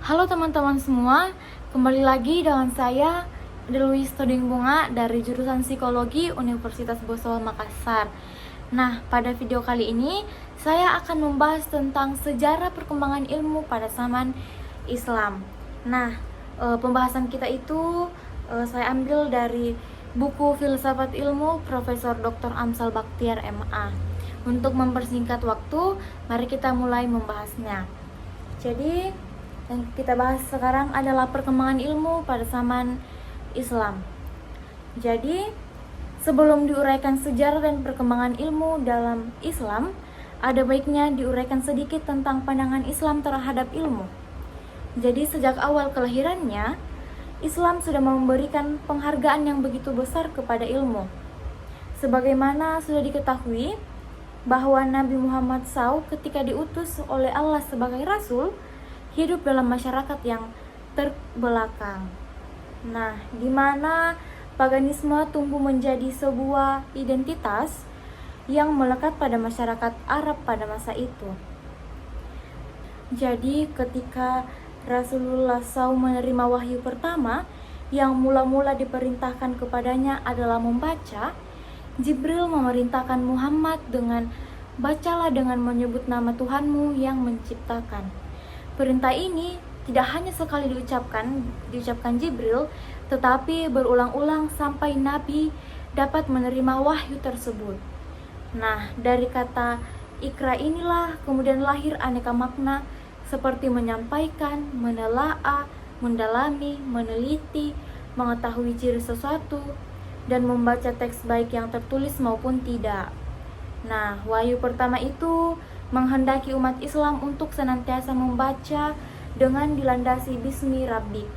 Halo teman-teman semua, kembali lagi dengan saya Deluis Toding Bunga dari jurusan Psikologi Universitas Bosol Makassar. Nah, pada video kali ini saya akan membahas tentang sejarah perkembangan ilmu pada zaman Islam. Nah, pembahasan kita itu saya ambil dari buku Filsafat Ilmu Profesor Dr. Amsal Bakhtiar MA. Untuk mempersingkat waktu, mari kita mulai membahasnya. Jadi, yang kita bahas sekarang adalah perkembangan ilmu pada zaman Islam. Jadi, sebelum diuraikan sejarah dan perkembangan ilmu dalam Islam, ada baiknya diuraikan sedikit tentang pandangan Islam terhadap ilmu. Jadi, sejak awal kelahirannya, Islam sudah memberikan penghargaan yang begitu besar kepada ilmu. Sebagaimana sudah diketahui bahwa Nabi Muhammad SAW ketika diutus oleh Allah sebagai Rasul, hidup dalam masyarakat yang terbelakang. Nah, di mana paganisme tumbuh menjadi sebuah identitas yang melekat pada masyarakat Arab pada masa itu. Jadi, ketika Rasulullah SAW menerima wahyu pertama yang mula-mula diperintahkan kepadanya adalah membaca, Jibril memerintahkan Muhammad dengan bacalah dengan menyebut nama Tuhanmu yang menciptakan. Perintah ini tidak hanya sekali diucapkan Jibril, tetapi berulang-ulang sampai Nabi dapat menerima wahyu tersebut. Nah, dari kata Iqra inilah kemudian lahir aneka makna seperti menyampaikan, menelaah, mendalami, meneliti, mengetahui ciri sesuatu, dan membaca teks baik yang tertulis maupun tidak. Nah, wahyu pertama itu menghendaki umat Islam untuk senantiasa membaca dengan dilandasi Bismi Rabbik.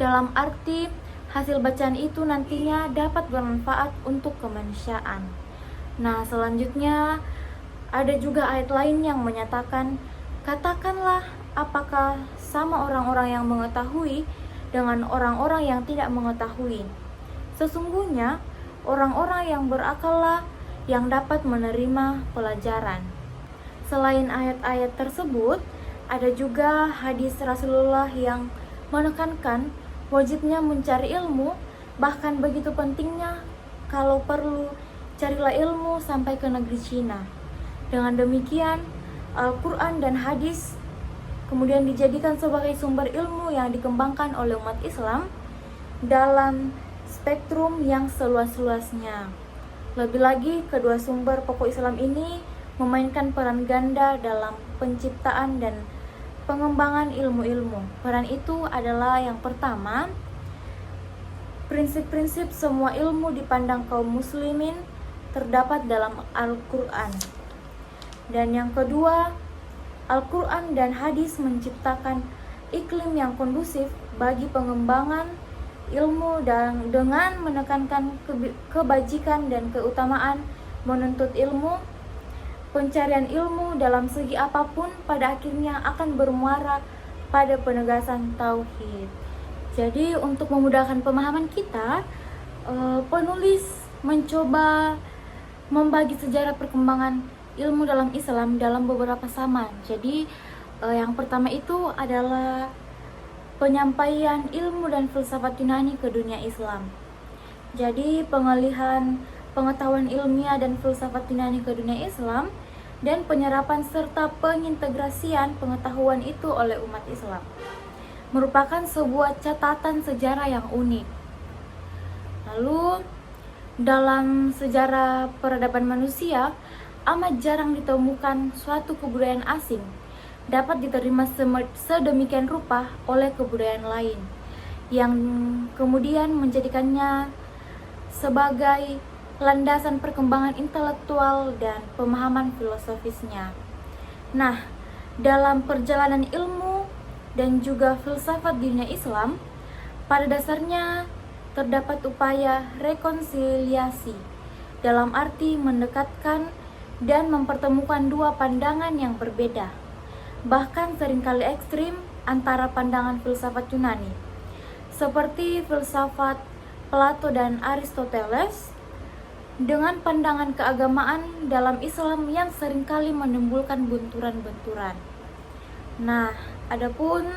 Dalam arti, hasil bacaan itu nantinya dapat bermanfaat untuk kemanusiaan. Nah, selanjutnya ada juga ayat lain yang menyatakan, katakanlah apakah sama orang-orang yang mengetahui dengan orang-orang yang tidak mengetahui. Sesungguhnya, orang-orang yang berakallah yang dapat menerima pelajaran. Selain ayat-ayat tersebut, ada juga hadis Rasulullah yang menekankan wajibnya mencari ilmu, bahkan begitu pentingnya kalau perlu carilah ilmu sampai ke negeri Cina. Dengan demikian, Al-Quran dan hadis kemudian dijadikan sebagai sumber ilmu yang dikembangkan oleh umat Islam dalam spektrum yang seluas-luasnya. Lebih lagi, kedua sumber pokok Islam ini memainkan peran ganda dalam penciptaan dan pengembangan ilmu-ilmu. Peran itu adalah yang pertama, prinsip-prinsip semua ilmu dipandang kaum muslimin terdapat dalam Al-Quran. Dan yang kedua, Al-Quran dan hadis menciptakan iklim yang kondusif bagi pengembangan ilmu dan dengan menekankan kebajikan dan keutamaan menuntut ilmu. Pencarian ilmu dalam segi apapun pada akhirnya akan bermuara pada penegasan tauhid. Jadi untuk memudahkan pemahaman kita, penulis mencoba membagi sejarah perkembangan ilmu dalam Islam dalam beberapa zaman. Jadi yang pertama itu adalah penyampaian ilmu dan filsafat Yunani ke dunia Islam. Jadi pengalihan pengetahuan ilmiah dan filsafat Yunani ke dunia Islam dan penyerapan serta pengintegrasian pengetahuan itu oleh umat Islam merupakan sebuah catatan sejarah yang unik. Lalu dalam sejarah peradaban manusia amat jarang ditemukan suatu kebudayaan asing dapat diterima sedemikian rupa oleh kebudayaan lain yang kemudian menjadikannya sebagai landasan perkembangan intelektual dan pemahaman filosofisnya. Nah, dalam perjalanan ilmu dan juga filsafat di dunia Islam, pada dasarnya terdapat upaya rekonsiliasi dalam arti mendekatkan dan mempertemukan dua pandangan yang berbeda, bahkan seringkali ekstrim antara pandangan filsafat Yunani, seperti filsafat Plato dan Aristoteles, dengan pandangan keagamaan dalam Islam yang seringkali menimbulkan benturan-benturan. Nah, adapun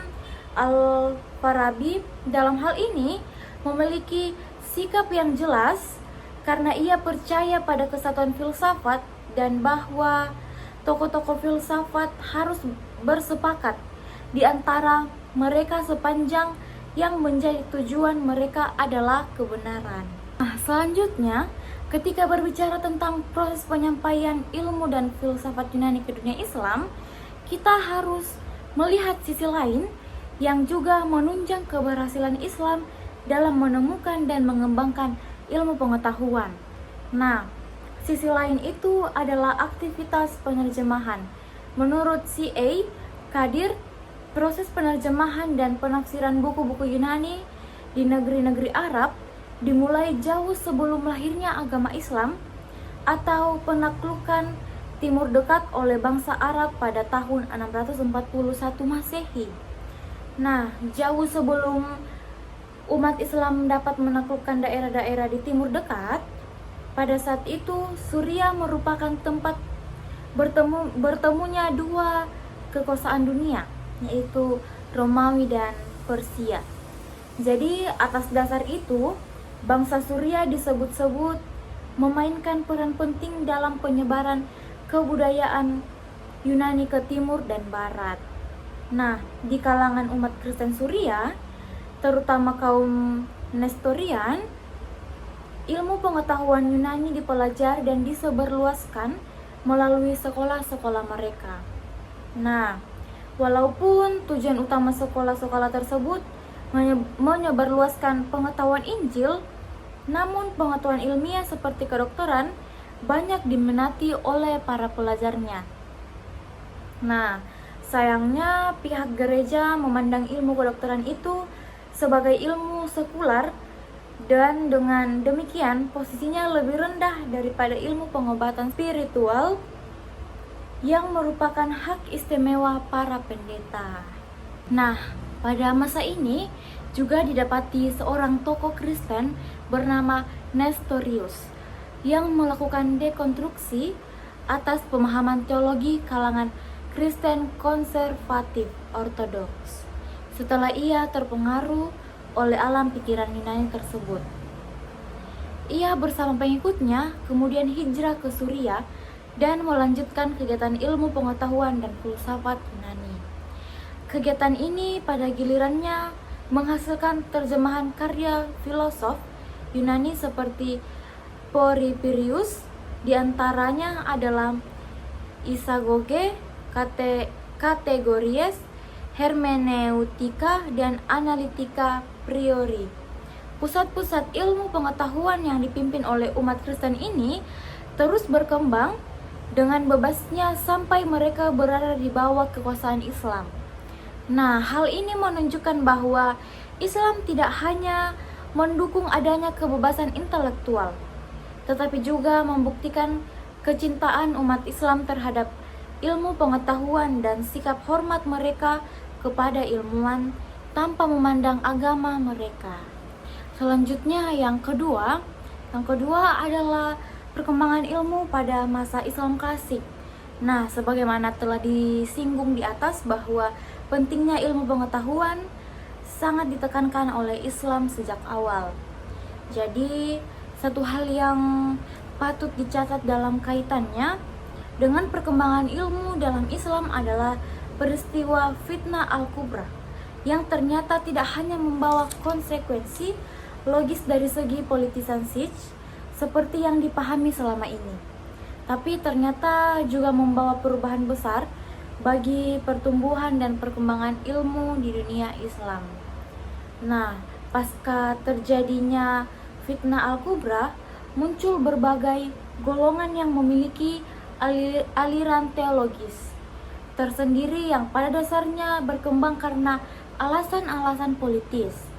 Al-Farabi dalam hal ini memiliki sikap yang jelas karena ia percaya pada kesatuan filsafat dan bahwa tokoh-tokoh filsafat harus bersepakat di antara mereka sepanjang yang menjadi tujuan mereka adalah kebenaran. Nah, selanjutnya, ketika berbicara tentang proses penyampaian ilmu dan filsafat Yunani ke dunia Islam, kita harus melihat sisi lain yang juga menunjang keberhasilan Islam dalam menemukan dan mengembangkan ilmu pengetahuan. Nah, sisi lain itu adalah aktivitas penerjemahan. Menurut C.A. Kadir, proses penerjemahan dan penafsiran buku-buku Yunani di negeri-negeri Arab dimulai jauh sebelum lahirnya agama Islam atau penaklukan Timur Dekat oleh bangsa Arab pada tahun 641 Masehi. Nah, jauh sebelum umat Islam dapat menaklukkan daerah-daerah di Timur Dekat, pada saat itu Suria merupakan tempat bertemunya dua kekuasaan dunia, yaitu Romawi dan Persia. Jadi atas dasar itu, bangsa Suria disebut-sebut memainkan peran penting dalam penyebaran kebudayaan Yunani ke timur dan barat. Nah, di kalangan umat Kristen Suria, terutama kaum Nestorian, ilmu pengetahuan Yunani dipelajari dan disebarluaskan melalui sekolah-sekolah mereka. Nah, walaupun tujuan utama sekolah-sekolah tersebut menyebarluaskan pengetahuan Injil, namun pengetahuan ilmiah seperti kedokteran banyak diminati oleh para pelajarnya. Nah, sayangnya pihak gereja memandang ilmu kedokteran itu sebagai ilmu sekular dan dengan demikian posisinya lebih rendah daripada ilmu pengobatan spiritual yang merupakan hak istimewa para pendeta. Nah, pada masa ini juga didapati seorang tokoh Kristen bernama Nestorius yang melakukan dekonstruksi atas pemahaman teologi kalangan Kristen konservatif ortodoks setelah ia terpengaruh oleh alam pikiran Yunani tersebut. Ia bersama pengikutnya kemudian hijrah ke Suria dan melanjutkan kegiatan ilmu pengetahuan dan filsafat Yunani. Kegiatan ini pada gilirannya menghasilkan terjemahan karya filosof Yunani seperti Porphyrius, diantaranya adalah Isagoge, Kategories, Hermeneutika, dan Analitika Priori. Pusat-pusat ilmu pengetahuan yang dipimpin oleh umat Kristen ini terus berkembang dengan bebasnya sampai mereka berada di bawah kekuasaan Islam. Nah, hal ini menunjukkan bahwa Islam tidak hanya mendukung adanya kebebasan intelektual, tetapi juga membuktikan kecintaan umat Islam terhadap ilmu pengetahuan dan sikap hormat mereka kepada ilmuwan tanpa memandang agama mereka. Selanjutnya yang kedua adalah perkembangan ilmu pada masa Islam klasik. Nah, sebagaimana telah disinggung di atas bahwa pentingnya ilmu pengetahuan sangat ditekankan oleh Islam sejak awal. Jadi, satu hal yang patut dicatat dalam kaitannya dengan perkembangan ilmu dalam Islam adalah peristiwa Fitnah Al-Kubra yang ternyata tidak hanya membawa konsekuensi logis dari segi politisasi seperti yang dipahami selama ini, tapi ternyata juga membawa perubahan besar bagi pertumbuhan dan perkembangan ilmu di dunia Islam. Nah, pasca terjadinya Fitnah Al-Kubra, muncul berbagai golongan yang memiliki aliran teologis tersendiri yang pada dasarnya berkembang karena alasan-alasan politis.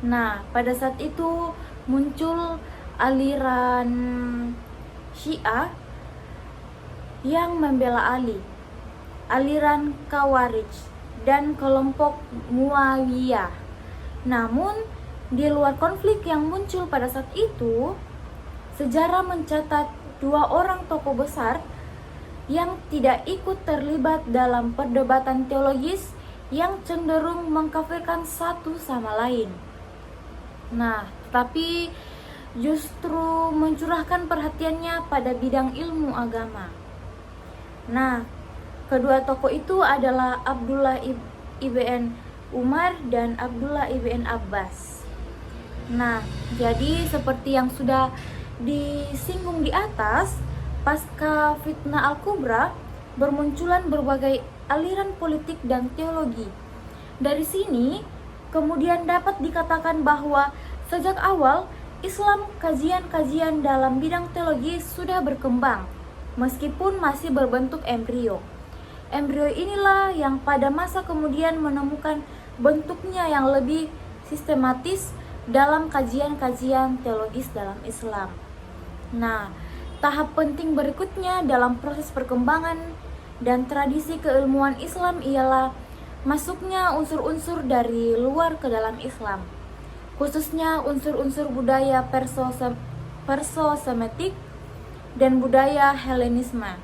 Nah, pada saat itu muncul aliran Syiah yang membela Ali, aliran Khawarij, dan kelompok Muawiyah. Namun, di luar konflik yang muncul pada saat itu, sejarah mencatat dua orang tokoh besar yang tidak ikut terlibat dalam perdebatan teologis, yang cenderung mengkafirkan satu sama lain. Nah, tetapi justru mencurahkan perhatiannya pada bidang ilmu agama. Nah, kedua tokoh itu adalah Abdullah ibn Umar dan Abdullah ibn Abbas. Nah, jadi seperti yang sudah disinggung di atas, pasca fitnah Al-Kubra bermunculan berbagai aliran politik dan teologi. Dari sini kemudian dapat dikatakan bahwa sejak awal Islam kajian-kajian dalam bidang teologi sudah berkembang meskipun masih berbentuk embrio. Embrio inilah yang pada masa kemudian menemukan bentuknya yang lebih sistematis dalam kajian-kajian teologis dalam Islam. Nah, tahap penting berikutnya dalam proses perkembangan dan tradisi keilmuan Islam ialah masuknya unsur-unsur dari luar ke dalam Islam, khususnya unsur-unsur budaya Perso-Semitik dan budaya Helenisme,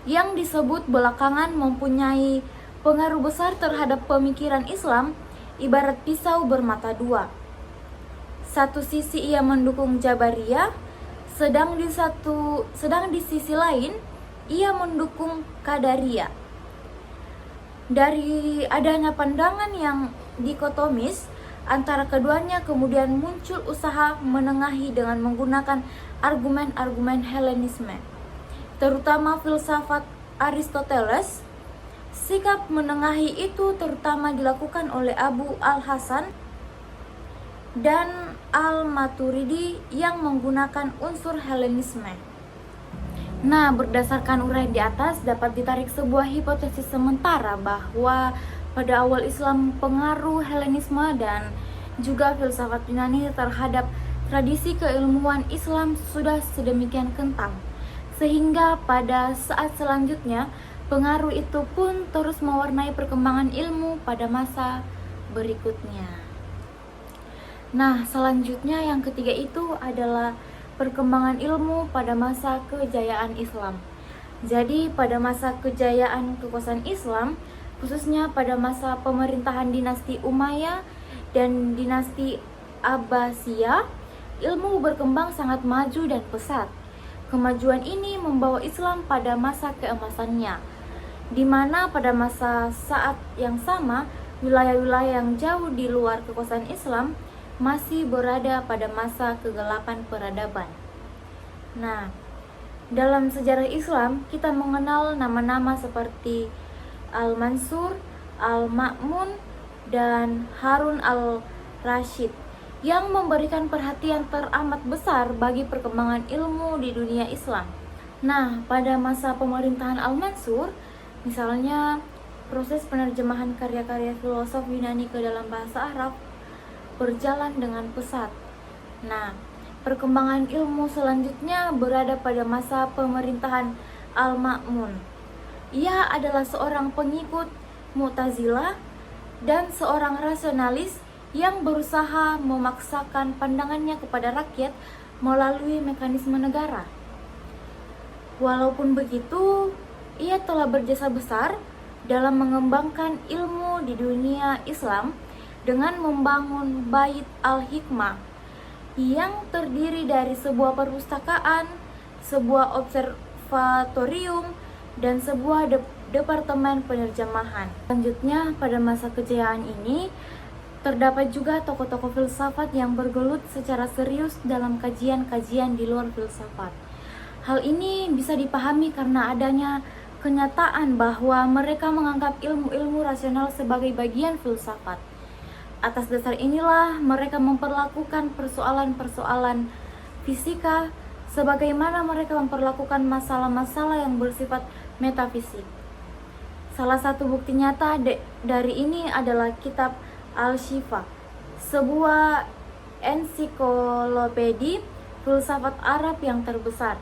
yang disebut belakangan mempunyai pengaruh besar terhadap pemikiran Islam, ibarat pisau bermata dua. Satu sisi ia mendukung Jabariyah, sedang di sisi lain ia mendukung Qadariyah. Dari adanya pandangan yang dikotomis antara keduanya, kemudian muncul usaha menengahi dengan menggunakan argumen-argumen Helenisme, terutama filsafat Aristoteles. Sikap menengahi itu terutama dilakukan oleh Abu al-Hasan dan al-Maturidi yang menggunakan unsur Helenisme. Nah, berdasarkan uraian di atas dapat ditarik sebuah hipotesis sementara bahwa pada awal Islam pengaruh Helenisme dan juga filsafat Yunani terhadap tradisi keilmuan Islam sudah sedemikian kental, sehingga pada saat selanjutnya pengaruh itu pun terus mewarnai perkembangan ilmu pada masa berikutnya. Nah, selanjutnya yang ketiga itu adalah perkembangan ilmu pada masa kejayaan Islam. Jadi pada masa kejayaan kekuasaan Islam, khususnya pada masa pemerintahan dinasti Umayyah dan dinasti Abbasiyah, ilmu berkembang sangat maju dan pesat. Kemajuan ini membawa Islam pada masa keemasannya, di mana pada masa saat yang sama wilayah-wilayah yang jauh di luar kekuasaan Islam masih berada pada masa kegelapan peradaban. Nah, dalam sejarah Islam kita mengenal nama-nama seperti Al-Mansur, Al-Ma'mun, dan Harun al-Rashid yang memberikan perhatian teramat besar bagi perkembangan ilmu di dunia Islam. Nah, pada masa pemerintahan Al-Mansur, misalnya proses penerjemahan karya-karya filosof Yunani ke dalam bahasa Arab berjalan dengan pesat. Nah, perkembangan ilmu selanjutnya berada pada masa pemerintahan Al-Ma'mun. Ia adalah seorang pengikut Mu'tazilah dan seorang rasionalis yang berusaha memaksakan pandangannya kepada rakyat melalui mekanisme negara. Walaupun begitu, ia telah berjasa besar dalam mengembangkan ilmu di dunia Islam dengan membangun Bait Al-Hikmah yang terdiri dari sebuah perpustakaan, sebuah observatorium, dan sebuah departemen penerjemahan. Selanjutnya, pada masa kejayaan ini terdapat juga tokoh-tokoh filsafat yang bergelut secara serius dalam kajian-kajian di luar filsafat. Hal ini bisa dipahami karena adanya kenyataan bahwa mereka menganggap ilmu-ilmu rasional sebagai bagian filsafat. Atas dasar inilah mereka memperlakukan persoalan-persoalan fisika sebagaimana mereka memperlakukan masalah-masalah yang bersifat metafisik. Salah satu bukti nyata dari ini adalah kitab Al-Shifa, sebuah ensiklopedi filsafat Arab yang terbesar,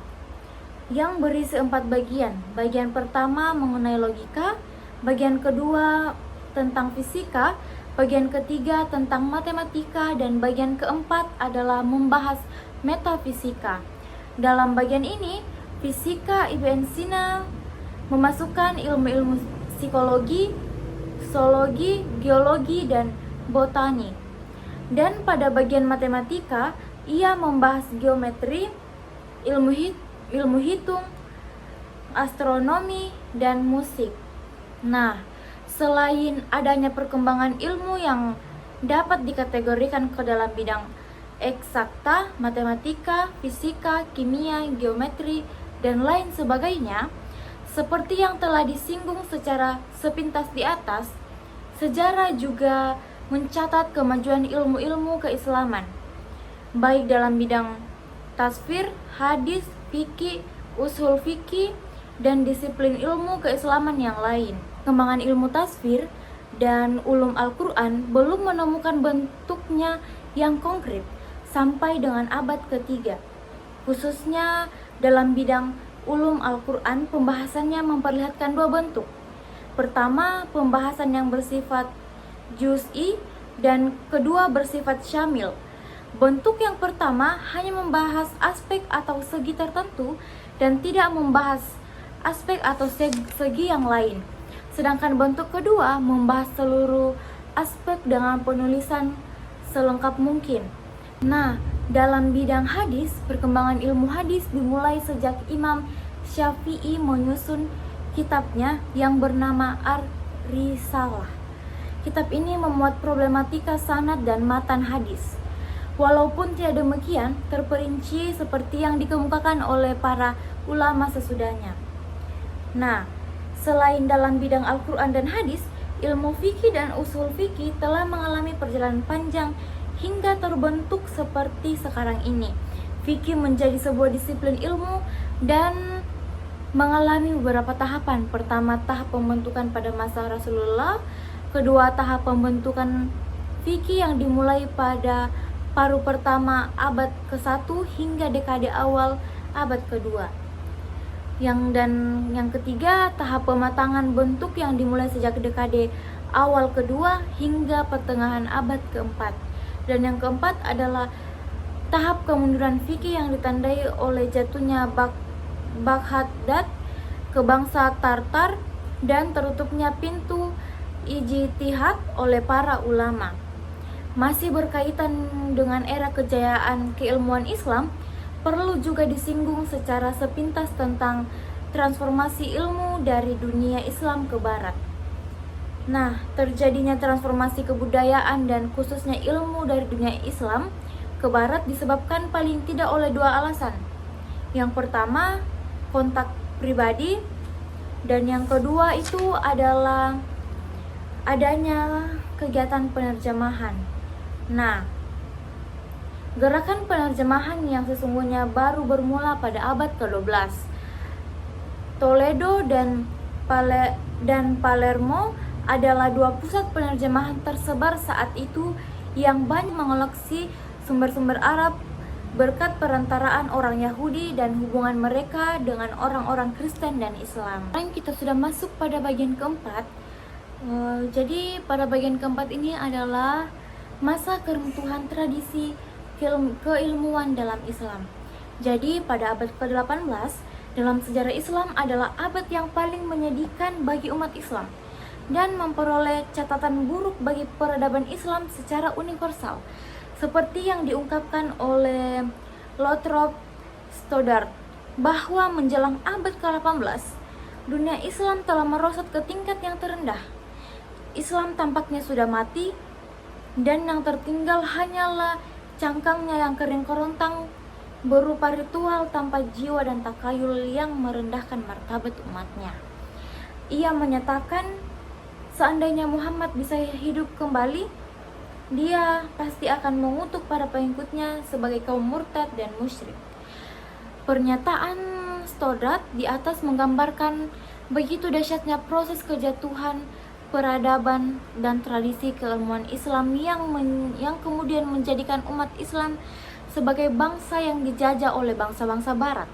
yang berisi 4 bagian. Bagian pertama mengenai logika, bagian kedua tentang fisika, bagian ketiga tentang matematika, dan bagian keempat adalah membahas metafisika. Dalam bagian ini, fisika Ibn Sina memasukkan ilmu-ilmu psikologi, zoologi, geologi, dan botani. Dan pada bagian matematika, ia membahas geometri, ilmu hitung, astronomi, dan musik. Nah, selain adanya perkembangan ilmu yang dapat dikategorikan ke dalam bidang eksakta, matematika, fisika, kimia, geometri, dan lain sebagainya, seperti yang telah disinggung secara sepintas di atas, sejarah juga mencatat kemajuan ilmu-ilmu keislaman, baik dalam bidang tasfir, hadis, fikih, usul fikih, dan disiplin ilmu keislaman yang lain. Kembangan ilmu tasfir dan ulum Al-Quran belum menemukan bentuknya yang konkret sampai dengan abad ketiga. Khususnya dalam bidang ulum Al-Quran, pembahasannya memperlihatkan dua bentuk. Pertama, pembahasan yang bersifat juz'i, dan kedua bersifat syamil. Bentuk yang pertama hanya membahas aspek atau segi tertentu dan tidak membahas aspek atau segi yang lain. Sedangkan bentuk kedua membahas seluruh aspek dengan penulisan selengkap mungkin. Nah, dalam bidang hadis, perkembangan ilmu hadis dimulai sejak Imam Syafi'i menyusun kitabnya yang bernama Ar-Risalah. Kitab ini memuat problematika sanad dan matan hadis. Walaupun tidak demikian terperinci seperti yang dikemukakan oleh para ulama sesudahnya. Nah, selain dalam bidang Al-Quran dan hadis, ilmu fikih dan usul fikih telah mengalami perjalanan panjang hingga terbentuk seperti sekarang ini. Fikih menjadi sebuah disiplin ilmu dan mengalami beberapa tahapan. Pertama, tahap pembentukan pada masa Rasulullah. Kedua, tahap pembentukan fikih yang dimulai pada paruh pertama abad ke-1 hingga dekade awal abad kedua. Yang ketiga, tahap pematangan bentuk yang dimulai sejak dekade awal kedua hingga pertengahan abad keempat. Dan yang keempat adalah tahap kemunduran fikih yang ditandai oleh jatuhnya Baghdad ke bangsa Tartar dan tertutupnya pintu ijtihad oleh para ulama. Masih berkaitan dengan era kejayaan keilmuan Islam, perlu juga disinggung secara sepintas tentang transformasi ilmu dari dunia Islam ke barat. Nah, terjadinya transformasi kebudayaan dan khususnya ilmu dari dunia Islam ke barat disebabkan paling tidak oleh dua alasan. Yang pertama, kontak pribadi, dan yang kedua itu adalah adanya kegiatan penerjemahan. Nah, gerakan penerjemahan yang sesungguhnya baru bermula pada abad ke-12. Toledo dan Palermo adalah dua pusat penerjemahan tersebar saat itu yang banyak mengoleksi sumber-sumber Arab berkat perantaraan orang Yahudi dan hubungan mereka dengan orang-orang Kristen dan Islam. Sekarang kita sudah masuk pada bagian keempat. Jadi pada bagian keempat ini adalah masa keruntuhan tradisi keilmuan dalam Islam. Jadi pada abad ke-18 dalam sejarah Islam adalah abad yang paling menyedihkan bagi umat Islam dan memperoleh catatan buruk bagi peradaban Islam secara universal, seperti yang diungkapkan oleh Lothrop Stoddard bahwa menjelang abad ke-18 dunia Islam telah merosot ke tingkat yang terendah. Islam tampaknya sudah mati dan yang tertinggal hanyalah cangkangnya yang kering kerontang berupa ritual tanpa jiwa dan takayul yang merendahkan martabat umatnya. Ia menyatakan seandainya Muhammad bisa hidup kembali, dia pasti akan mengutuk para pengikutnya sebagai kaum murtad dan musyrik. Pernyataan Stoddard di atas menggambarkan begitu dahsyatnya proses kejatuhan peradaban dan tradisi keilmuan Islam yang kemudian menjadikan umat Islam sebagai bangsa yang dijajah oleh bangsa-bangsa barat.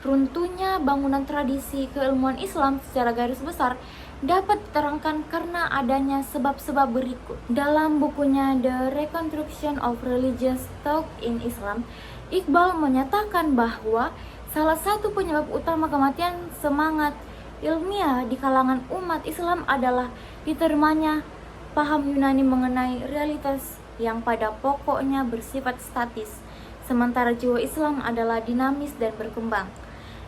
Runtuhnya bangunan tradisi keilmuan Islam secara garis besar dapat diterangkan karena adanya sebab-sebab berikut. Dalam bukunya The Reconstruction of Religious Thought in Islam, Iqbal menyatakan bahwa salah satu penyebab utama kematian semangat ilmiah di kalangan umat Islam adalah diterimanya paham Yunani mengenai realitas yang pada pokoknya bersifat statis, sementara jiwa Islam adalah dinamis dan berkembang.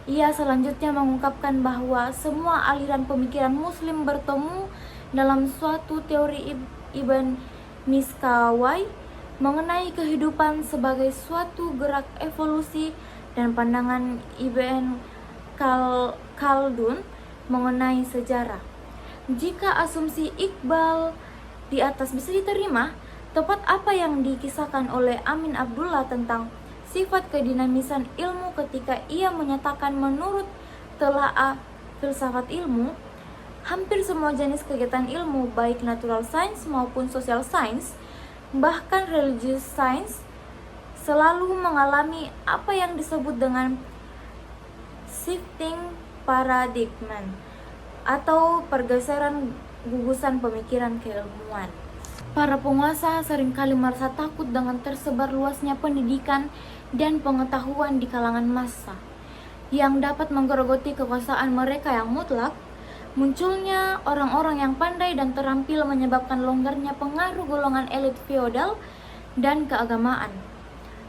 Ia selanjutnya mengungkapkan bahwa semua aliran pemikiran Muslim bertemu dalam suatu teori Ibn Miskawai mengenai kehidupan sebagai suatu gerak evolusi dan pandangan Ibn Khaldun mengenai sejarah. Jika asumsi Iqbal di atas bisa diterima, tepat apa yang dikisahkan oleh Amin Abdullah tentang sifat kedinamisan ilmu ketika ia menyatakan menurut telaah filsafat ilmu, hampir semua jenis kegiatan ilmu baik natural science maupun social science, bahkan religious science, selalu mengalami apa yang disebut dengan shifting paradigm atau pergeseran gugusan pemikiran keilmuan. Para penguasa seringkali merasa takut dengan tersebar luasnya pendidikan dan pengetahuan di kalangan massa yang dapat menggerogoti kekuasaan mereka yang mutlak. Munculnya orang-orang yang pandai dan terampil menyebabkan longgarnya pengaruh golongan elit feodal dan keagamaan.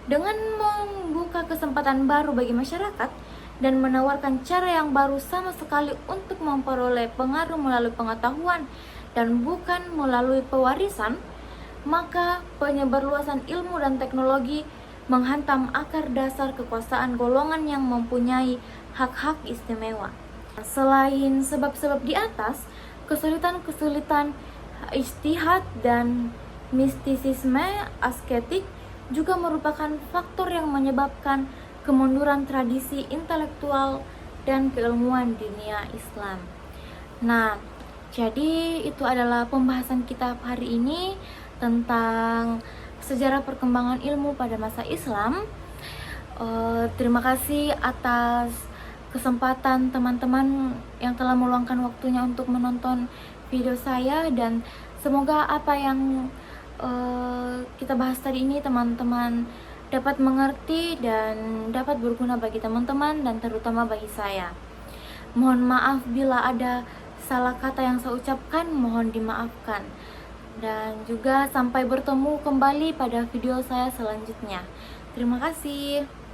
Dengan membuka kesempatan baru bagi masyarakat dan menawarkan cara yang baru sama sekali untuk memperoleh pengaruh melalui pengetahuan dan bukan melalui pewarisan, maka penyebarluasan ilmu dan teknologi menghantam akar dasar kekuasaan golongan yang mempunyai hak-hak istimewa. Selain sebab-sebab di atas, kesulitan-kesulitan ijtihad dan mistisisme asketik juga merupakan faktor yang menyebabkan kemunduran tradisi intelektual dan keilmuan dunia Islam. Nah, jadi itu adalah pembahasan kita hari ini tentang sejarah perkembangan ilmu pada masa Islam. Terima kasih atas kesempatan teman-teman yang telah meluangkan waktunya untuk menonton video saya, dan semoga apa yang kita bahas tadi ini teman-teman dapat mengerti dan dapat berguna bagi teman-teman dan terutama bagi saya. Mohon maaf bila ada salah kata yang saya ucapkan, mohon dimaafkan. Dan juga sampai bertemu kembali pada video saya selanjutnya. Terima kasih.